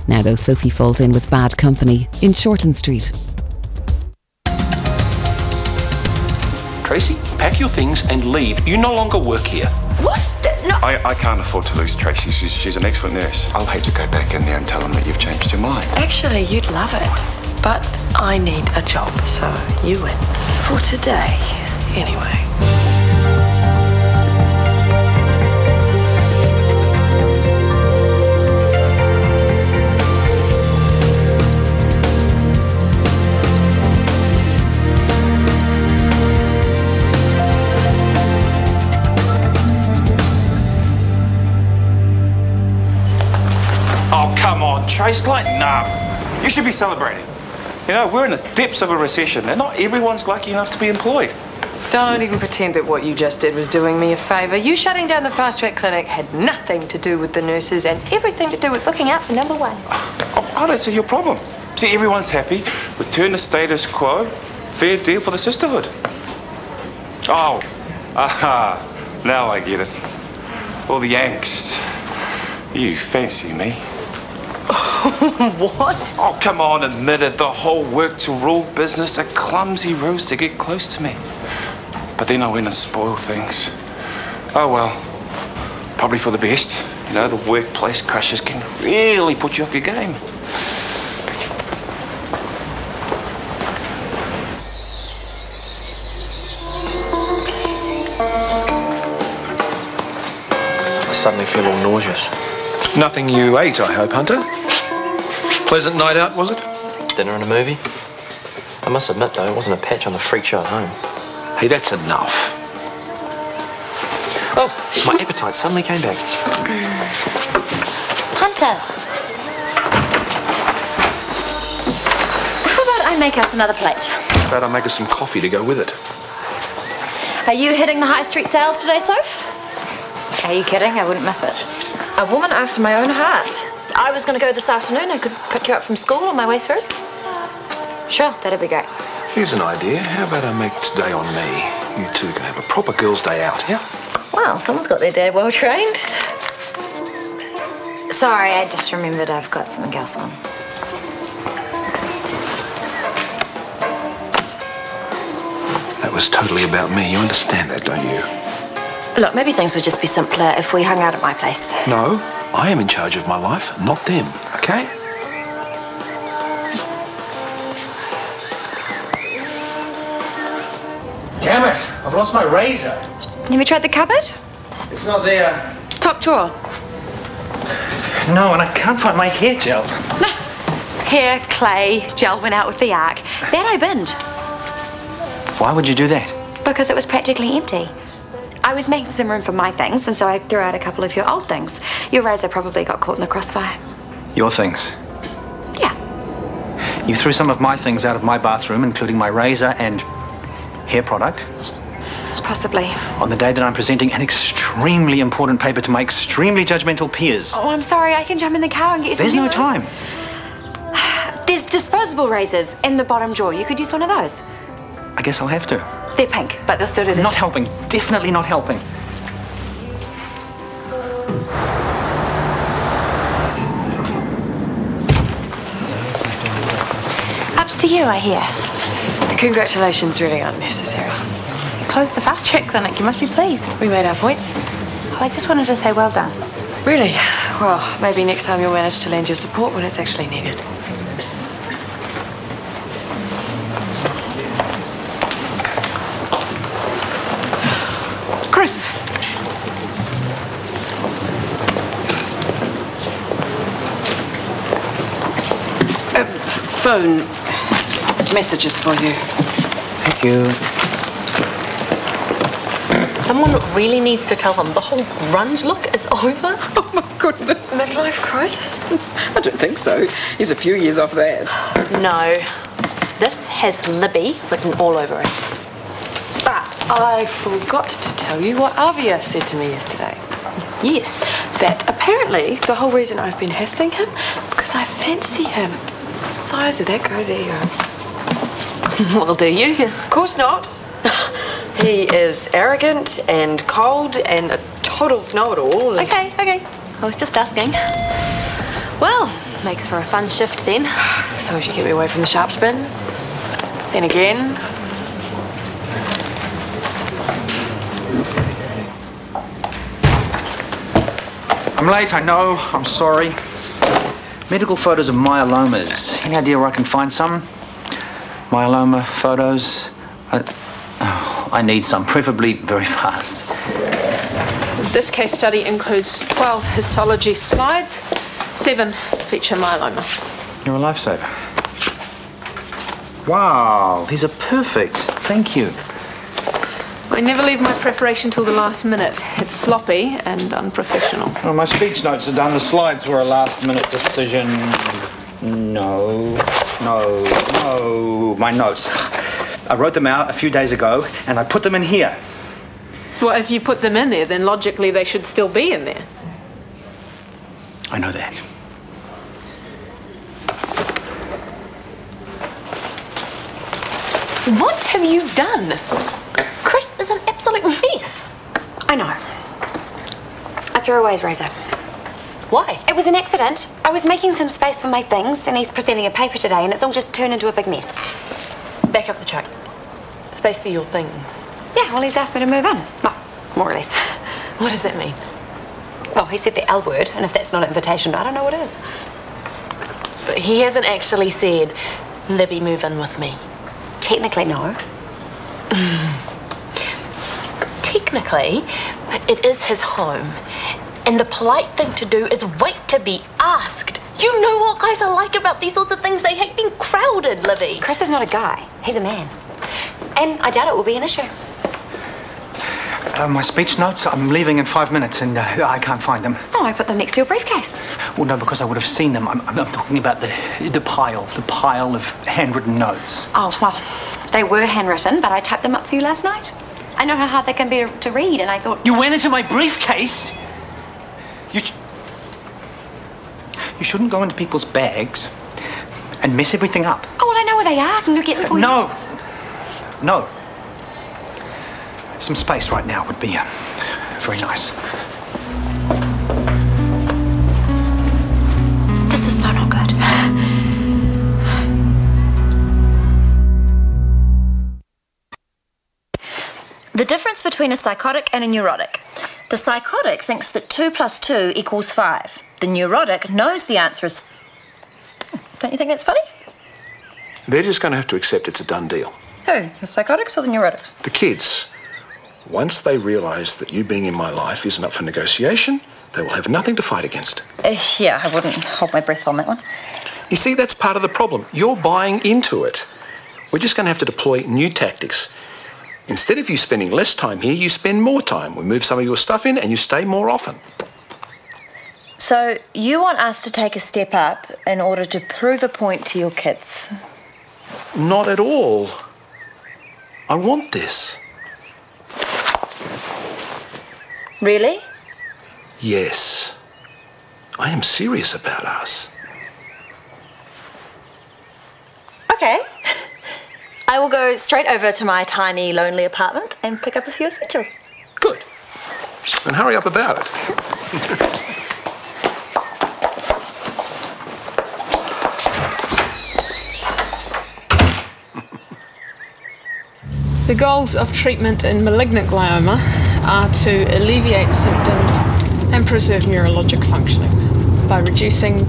Now though, Sophie falls in with bad company in Shortland Street. Tracy, pack your things and leave. You no longer work here. What? No. I can't afford to lose Tracy. She's an excellent nurse. I'll hate to go back in there and tell them that you've changed your mind. Actually, you'd love it. But I need a job, so you win. For today, anyway. Oh, come on, Trace, lighten up. You should be celebrating. You know, we're in the depths of a recession, and not everyone's lucky enough to be employed. Don't even pretend that what you just did was doing me a favour. You shutting down the fast track clinic had nothing to do with the nurses and everything to do with looking out for number one. I don't see your problem. See, everyone's happy. Return the status quo. Fair deal for the sisterhood. Oh, aha. Now I get it. All the angst. You fancy me. What? Oh, come on, admit it. The whole work to rule business, a clumsy ruse to get close to me. But then I went and spoiled things. Oh, well, probably for the best. You know, the workplace crushes can really put you off your game. I suddenly feel all nauseous. Nothing you ate, I hope, Hunter. Pleasant night out, was it? Dinner and a movie. I must admit, though, it wasn't a patch on the freak show at home. Hey, that's enough. Oh, my appetite suddenly came back. Hunter! How about I make us another plate? How about I make us some coffee to go with it? Are you hitting the high street sales today, Soph? Are you kidding? I wouldn't miss it. A woman after my own heart. I was going to go this afternoon. I could pick you up from school on my way through. Sure, that'd be great. Here's an idea. How about I make today on me? You two can have a proper girls' day out, yeah? Well, someone's got their dad well trained. Sorry, I just remembered I've got something else on. That was totally about me. You understand that, don't you? Look, maybe things would just be simpler if we hung out at my place. No, I am in charge of my life, not them, okay? Damn it! I've lost my razor. Have you tried the cupboard? It's not there. Top drawer. No, and I can't find my hair gel. Hair, clay, gel went out with the arc. That I binned. Why would you do that? Because it was practically empty. I was making some room for my things, and so I threw out a couple of your old things. Your razor probably got caught in the crossfire. Your things? Yeah. You threw some of my things out of my bathroom, including my razor and hair product. Possibly. On the day that I'm presenting an extremely important paper to my extremely judgmental peers. Oh, I'm sorry. I can jump in the car and get you some There's no new time. ones. There's disposable razors in the bottom drawer. You could use one of those. I guess I'll have to. They're pink, but they'll still do the... Not helping. Definitely not helping. Ups to you, I hear. Congratulations really aren't necessary. You closed the fast track clinic. You must be pleased. We made our point. Oh, I just wanted to say well done. Really? Well, maybe next time you'll manage to lend your support when it's actually needed. Chris! Phone messages for you. Thank you. Someone really needs to tell them the whole grunge look is over. Oh my goodness. Midlife crisis? I don't think so. He's a few years off that. No. This has Libby written all over it. But I forgot to tell you what Avia said to me yesterday. Yes. That apparently the whole reason I've been hassling him is because I fancy him. The size of that guy's ego. Well, do you? Of course not. He is arrogant and cold and a total know-it-all. Okay. I was just asking. Well, Makes for a fun shift then. So as you keep me away from the sharp spin. Then again. I'm late, I know. I'm sorry. Medical photos of myelomas. Any idea where I can find some? Myeloma photos? I need some, preferably very fast. This case study includes 12 histology slides. 7 feature myeloma. You're a lifesaver. Wow, these are perfect. Thank you. I never leave my preparation till the last minute. It's sloppy and unprofessional. Well, my speech notes are done. The slides were a last-minute decision. No. My notes. I wrote them out a few days ago, and I put them in here. Well, if you put them in there, then logically they should still be in there. I know that. What have you done? Chris is an absolute mess. I know. I threw away his razor. Why? It was an accident. I was making some space for my things, and he's presenting a paper today, and it's all just turned into a big mess. Back up the truck. Space for your things. Yeah, well, he's asked me to move in. Well, more or less. What does that mean? Well, he said the L word, and if that's not an invitation, I don't know what is. But he hasn't actually said, Libby, move in with me. Technically, no. Technically, it is his home. And the polite thing to do is wait to be asked. You know what guys are like about these sorts of things. They hate being crowded, Libby. Chris is not a guy. He's a man. And I doubt it will be an issue. My speech notes, I'm leaving in 5 minutes, and I can't find them. Oh, I put them next to your briefcase. Well, no, because I would have seen them. I'm talking about the pile of handwritten notes. Oh, well, they were handwritten, but I typed them up for you last night. I know how hard they can be to read, and I thought... You went into my briefcase? You shouldn't go into people's bags and mess everything up. Oh, well, I know where they are. Can you get them for you? No. Some space right now would be very nice. This is so not good. The difference between a psychotic and a neurotic. The psychotic thinks that 2 + 2 = 5. The neurotic knows the answer is... Don't you think that's funny? They're just going to have to accept it's a done deal. Who? The psychotics or the neurotics? The kids. Once they realise that you being in my life isn't up for negotiation, they will have nothing to fight against. Yeah, I wouldn't hold my breath on that one. You see, that's part of the problem. You're buying into it. We're just going to have to deploy new tactics. Instead of you spending less time here, you spend more time. We move some of your stuff in and you stay more often. So you want us to take a step up in order to prove a point to your kids? Not at all. I want this. Really? Yes. I am serious about us. Okay. I will go straight over to my tiny, lonely apartment and pick up a few essentials. Good. And hurry up about it. The goals of treatment in malignant glioma are to alleviate symptoms and preserve neurologic functioning by reducing.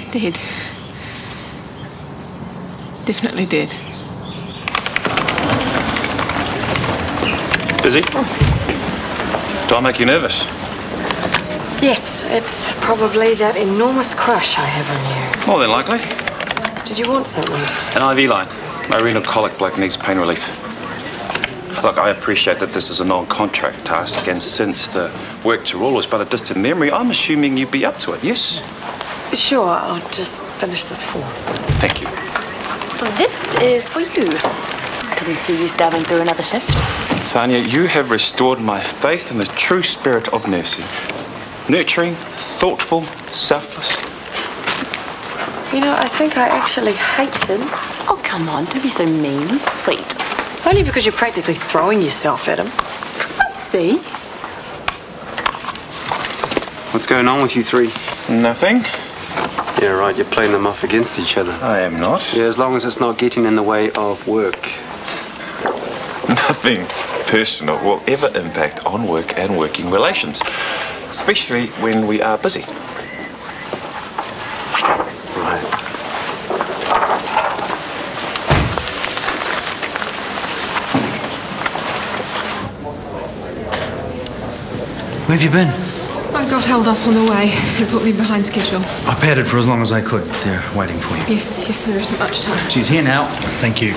Dead. Definitely dead. Busy? Do I make you nervous? Yes, it's probably that enormous crush I have on you. More than likely. Did you want something? An IV line. My renal colic bloke needs pain relief. Look, I appreciate that this is a non-contract task, and since the work to rule is but a distant memory, I'm assuming you'd be up to it, yes? Sure, I'll just finish this form. Thank you. This is for you. I couldn't see you starving through another shift. Tanya, you have restored my faith in the true spirit of nursing. Nurturing, thoughtful, selfless. You know, I think I actually hate him. Oh, come on, don't be so mean. He's sweet. Only because you're practically throwing yourself at him. I see. What's going on with you three? Nothing. Yeah, right, you're playing them off against each other. I am not. Yeah, as long as it's not getting in the way of work. Nothing personal will ever impact on work and working relations, especially when we are busy. Right. Where have you been? I got held up on the way. It put me behind schedule. I padded for as long as I could. They're waiting for you. Yes, there isn't much time. She's here now. Thank you.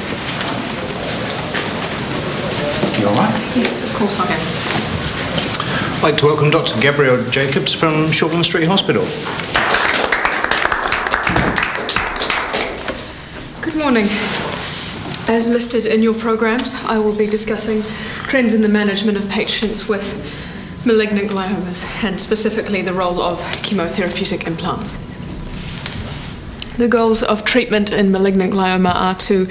You all right? Yes, of course I am. I'd like to welcome Dr. Gabrielle Jacobs from Shortland Street Hospital. Good morning. As listed in your programs, I will be discussing trends in the management of patients with malignant gliomas, and specifically the role of chemotherapeutic implants. The goals of treatment in malignant glioma are to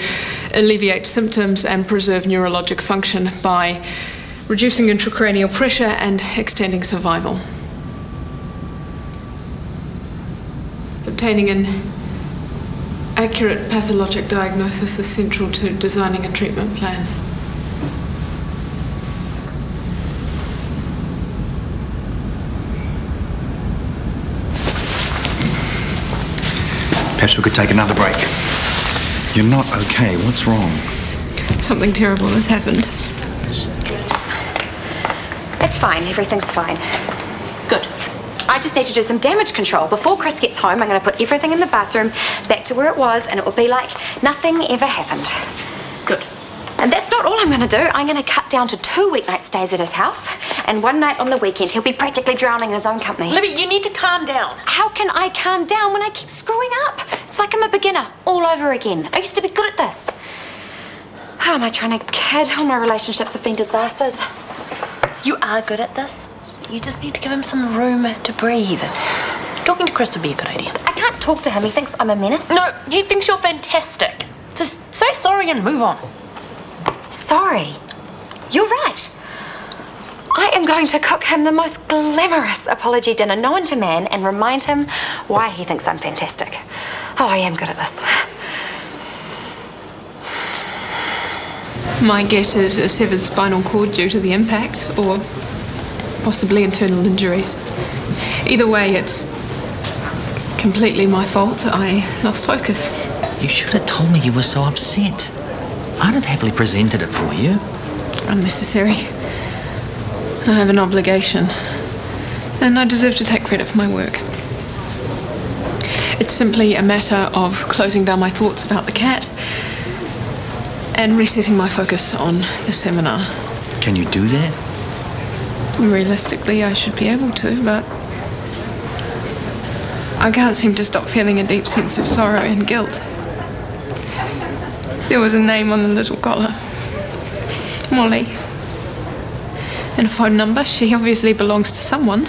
alleviate symptoms and preserve neurologic function by reducing intracranial pressure and extending survival. Obtaining an accurate pathologic diagnosis is central to designing a treatment plan. Perhaps we could take another break. You're not okay. What's wrong? Something terrible has happened. It's fine. Everything's fine. Good. I just need to do some damage control. Before Chris gets home, I'm going to put everything in the bathroom back to where it was, and it will be like nothing ever happened. Good. And that's not all I'm going to do. I'm going to cut down to 2 weeknight stays at his house, and 1 night on the weekend. He'll be practically drowning in his own company. Libby, you need to calm down. How can I calm down when I keep screwing up? It's like I'm a beginner all over again. I used to be good at this. How am I trying to kid? All my relationships have been disasters. You are good at this. You just need to give him some room to breathe. Talking to Chris would be a good idea. I can't talk to him. He thinks I'm a menace. No, he thinks you're fantastic. Just say sorry and move on. Sorry. You're right. I am going to cook him the most glamorous apology dinner known to man and remind him why he thinks I'm fantastic. Oh, I am good at this. My guess is a severed spinal cord due to the impact, or possibly internal injuries. Either way, it's completely my fault. I lost focus. You should have told me you were so upset. I'd have happily presented it for you. Unnecessary. I have an obligation, and I deserve to take credit for my work. It's simply a matter of closing down my thoughts about the cat and resetting my focus on the seminar. Can you do that? Realistically, I should be able to, but I can't seem to stop feeling a deep sense of sorrow and guilt. There was a name on the little collar. Molly. And a phone number. She obviously belongs to someone.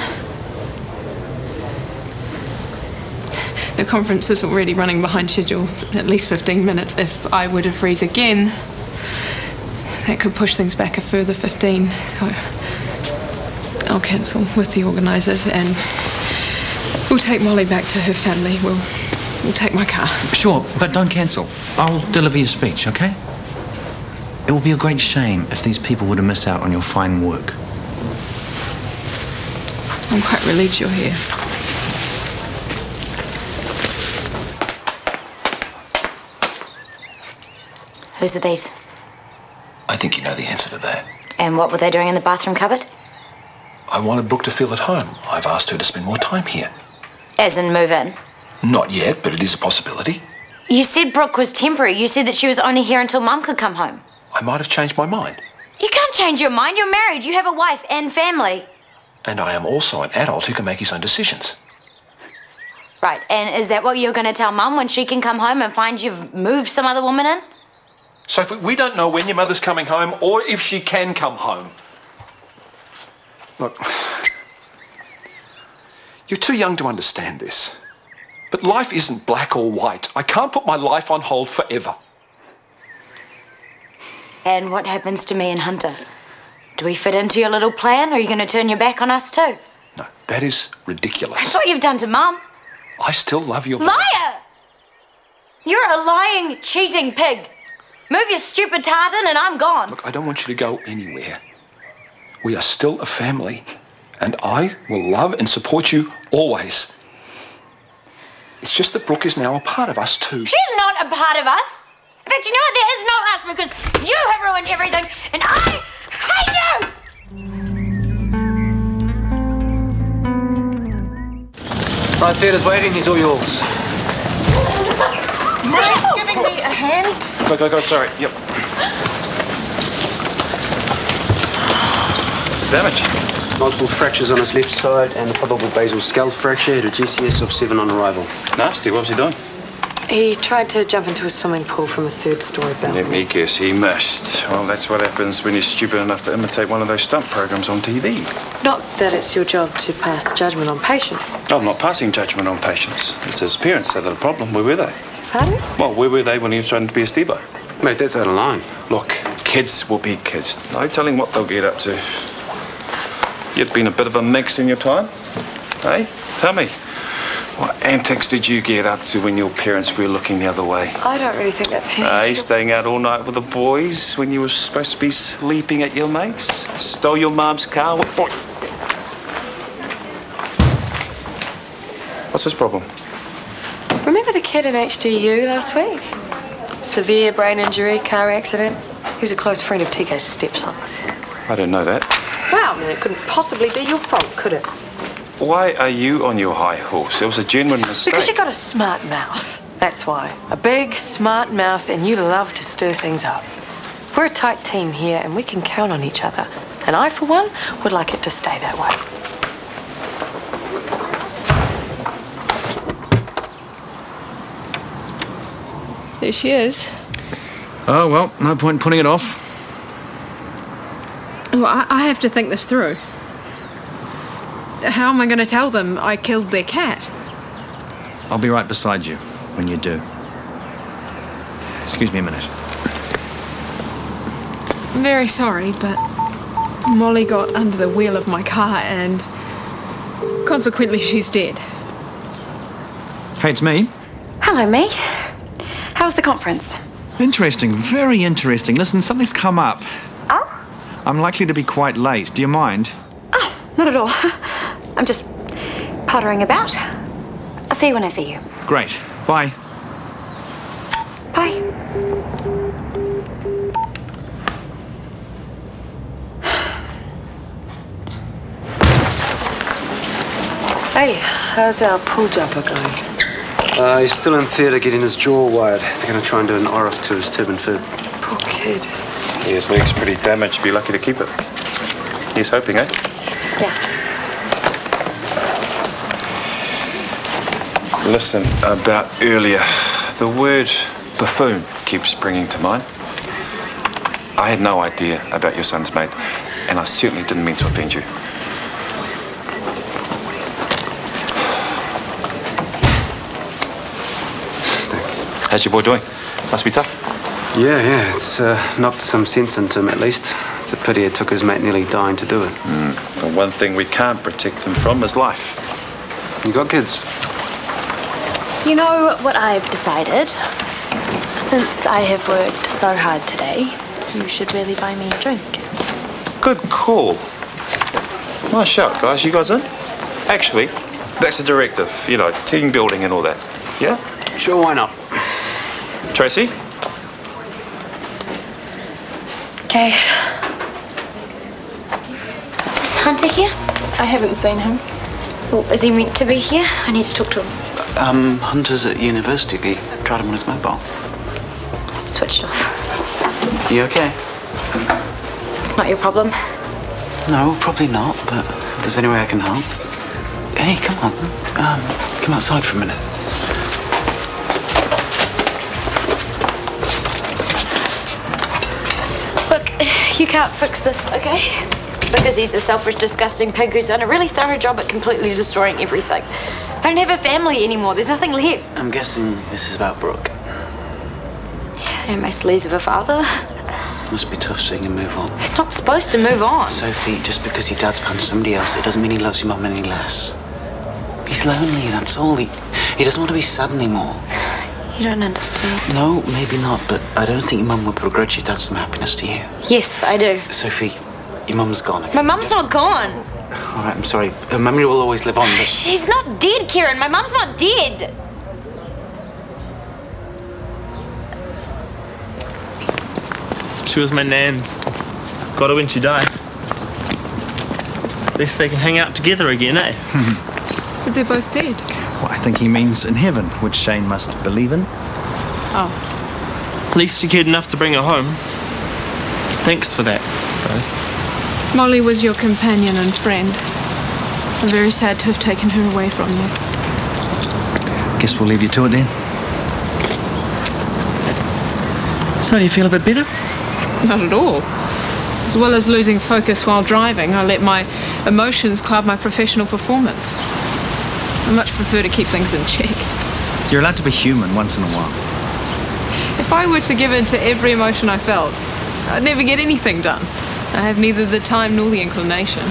The conference is already running behind schedule, at least 15 minutes. If I were to freeze again, that could push things back a further 15. So I'll cancel with the organisers and we'll take Molly back to her family. We'll take my car. Sure, but don't cancel. I'll deliver your speech, okay? It will be a great shame if these people were to miss out on your fine work. I'm quite relieved you're here. Whose are these? I think you know the answer to that. And what were they doing in the bathroom cupboard? I wanted Brooke to feel at home. I've asked her to spend more time here. As in move in? Not yet, but it is a possibility. You said Brooke was temporary. You said that she was only here until Mum could come home. I might have changed my mind. You can't change your mind. You're married. You have a wife and family. And I am also an adult who can make his own decisions. Right, and is that what you're going to tell Mum when she can come home and find you've moved some other woman in? Sophie, we don't know when your mother's coming home or if she can come home. Look, You're too young to understand this. But life isn't black or white. I can't put my life on hold forever. And what happens to me and Hunter? Do we fit into your little plan, or are you going to turn your back on us too? No, that is ridiculous. That's what you've done to Mum. I still love your... Liar! You're a lying, cheating pig. Move your stupid tartan and I'm gone. Look, I don't want you to go anywhere. We are still a family, and I will love and support you always. It's just that Brooke is now a part of us too. She's not a part of us. In fact, you know what? There is no us because you have ruined everything and I hate you! Right, theatre's waiting. He's all yours. Matt's giving me a hand. Go, sorry. Yep. What's the damage? Multiple fractures on his left side and a probable basal skull fracture at a GCS of 7 on arrival. Nasty. What was he doing? He tried to jump into a swimming pool from a 3rd-story balcony. Let me guess, he missed. Well, that's what happens when you're stupid enough to imitate one of those stunt programs on TV. Not that it's your job to pass judgment on patients. I'm not passing judgment on patients. It's his parents that are the problem. Where were they? Pardon? Well, where were they when he was trying to be a stevo? Mate, that's out of line. Look, kids will be kids. No telling what they'll get up to. You'd been a bit of a mix in your time, eh? Tell me, what antics did you get up to when your parents were looking the other way? I don't really think that's him. Staying out all night with the boys when you were supposed to be sleeping at your mates? Stole your mum's car? What's his problem? Remember the kid in HDU last week? Severe brain injury, car accident. He was a close friend of TK's stepson. I didn't know that. Wow, man, it couldn't possibly be your fault, could it? Why are you on your high horse? It was a genuine mistake. Because you got a smart mouth. That's why. A big, smart mouth, and you love to stir things up. We're a tight team here, and we can count on each other. And I, for one, would like it to stay that way. There she is. Oh, well, no point in putting it off. Well, I have to think this through. How am I going to tell them I killed their cat? I'll be right beside you when you do. Excuse me a minute. I'm very sorry, but Molly got under the wheel of my car and consequently she's dead. Hey, it's me. Hello, me. How was the conference? Interesting, very interesting. Listen, something's come up. Oh? I'm likely to be quite late. Do you mind? Oh, not at all. I'm just pottering about. I'll see you when I see you. Great. Bye. Bye. Hey, how's our pool jumper going? He's still in theatre getting his jaw wired. They're going to try and do an ORF to his turban fib. Poor kid. Yeah, his leg's pretty damaged. Be lucky to keep it. He's hoping, eh? Yeah. Listen, about earlier, the word buffoon keeps springing to mind. I had no idea about your son's mate, and I certainly didn't mean to offend you. How's your boy doing? Must be tough. Yeah, it's knocked some sense into him at least. It's a pity it took his mate nearly dying to do it. The one thing we can't protect them from is life. You got kids? You know what I've decided? Since I have worked so hard today, you should really buy me a drink. Good call. Nice shout, guys. You guys in? Actually, that's the directive. You know, team building and all that. Yeah? Sure, why not? Tracy? Okay. Is Hunter here? I haven't seen him. Well, is he meant to be here? I need to talk to him. Hunter's at university. He tried him on his mobile. Switched off. You okay? It's not your problem. No, probably not, but if there's any way I can help. Hey, come on. Come outside for a minute. Look, you can't fix this, okay? because he's a selfish, disgusting pig who's done a really thorough job at completely destroying everything. I don't have a family anymore. There's nothing left. I'm guessing this is about Brooke. And my sleaze of a father. Must be tough seeing him move on. He's not supposed to move on. Sophie, just because your dad's found somebody else, it doesn't mean he loves your mum any less. He's lonely, that's all. He doesn't want to be sad anymore. You don't understand. No, maybe not, but I don't think your mum would begrudge your dad some happiness to you. Yes, I do. Sophie, your mum's gone again. My mum's not gone. All right, I'm sorry. Her memory will always live on, but... She's not dead, Kieran. My mum's not dead. She was my nan's. Got her when she died. At least they can hang out together again, eh? But they're both dead. Well, I think he means in heaven, which Shane must believe in. Oh. At least you cared enough to bring her home. Thanks for that, guys. Molly was your companion and friend. I'm very sad to have taken her away from you. Guess we'll leave you to it then. So, do you feel a bit better? Not at all. As well as losing focus while driving, I let my emotions cloud my professional performance. I much prefer to keep things in check. You're allowed to be human once in a while. If I were to give in to every emotion I felt, I'd never get anything done. I have neither the time nor the inclination.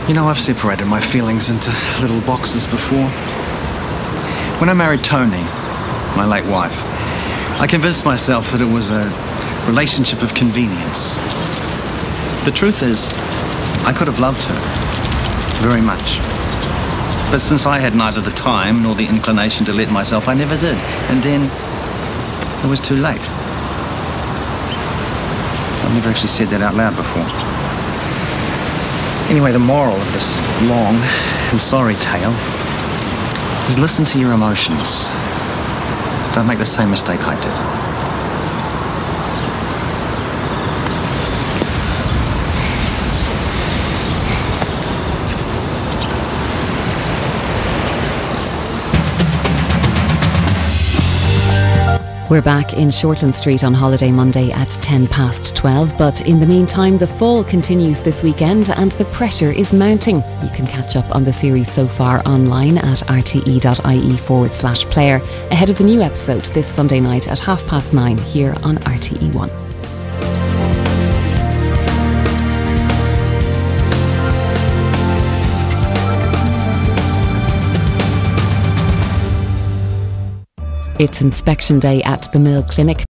You know, I've separated my feelings into little boxes before. When I married Tony, my late wife, I convinced myself that it was a relationship of convenience. The truth is, I could have loved her very much. But since I had neither the time nor the inclination to let myself, I never did. And then it was too late. I've never actually said that out loud before. Anyway, the moral of this long and sorry tale is listen to your emotions. Don't make the same mistake I did. We're back in Shortland Street on Holiday Monday at 12:10, but in the meantime the fall continues this weekend and the pressure is mounting. You can catch up on the series so far online at rte.ie/player ahead of the new episode this Sunday night at 9:30 here on RTE1. It's inspection day at the Mill Clinic.